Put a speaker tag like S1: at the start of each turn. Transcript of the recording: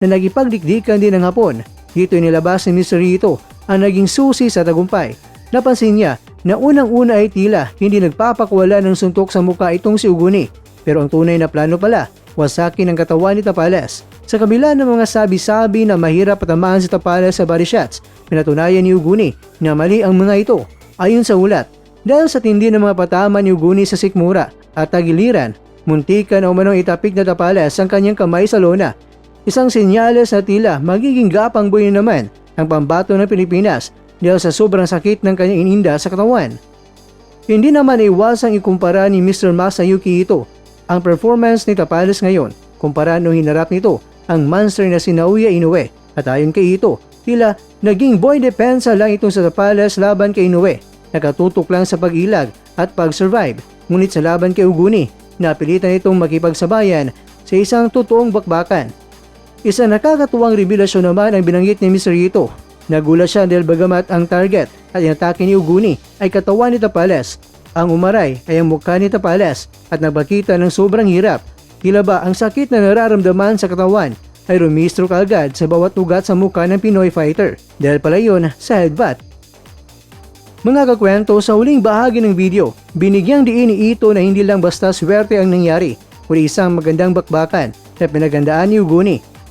S1: na nagipagdikdikan din ng Hapon. Dito inilabas ni Mr. Ito ang naging susi sa tagumpay. Napansin niya na unang-una ay tila hindi nagpapakwala ng suntok sa mukha itong si Uguni. Pero ang tunay na plano pala, wasakin ang katawan ni Tapales. Sa kabila ng mga sabi-sabi na mahirap patamaan si Tapales sa body shots, pinatunayan ni Uguni na mali ang mga ito. Ayon sa ulat, dahil sa tindi ng mga patama ni Uguni sa sikmura at tagiliran, muntikan o manong itapik na Tapales ang kanyang kamay sa lona. Isang senyales na tila magiging gapang buhay naman ang pambato ng Pilipinas dahil sa sobrang sakit ng kanyang ininda sa katawan. Hindi naman iwasang ikumpara ni Mr. Masayuki Ito ang performance ni Tapales ngayon kumpara nung hinarap nito ang monster na si Naoya Inoue. At ayon kay Ito, tila naging boy depensa lang itong sa Tapales laban kay Inoue. Nakatutok lang sa pag-ilag at pag-survive. Ngunit sa laban kay Uguni, napilitan itong makipagsabayan sa isang totoong bakbakan. Isang nakakatuwang revelasyon naman ang binanggit ni Mr. Ito. Nagulat siya dahil bagamat ang target at inatake ni Uguni ay katawan ni Tapales, ang umaray ay ang mukha ni Tapales at nagpakita ng sobrang hirap. Tila ba ang sakit na nararamdaman sa katawan ay rumistro kaagad sa bawat ugat sa mukha ng Pinoy fighter dahil pala yun sa headbutt. Mga kakwento, sa huling bahagi ng video, binigyang diin ni Ito na hindi lang basta swerte ang nangyari, kundi isang magandang bakbakan na pinagandaan ni Uguni.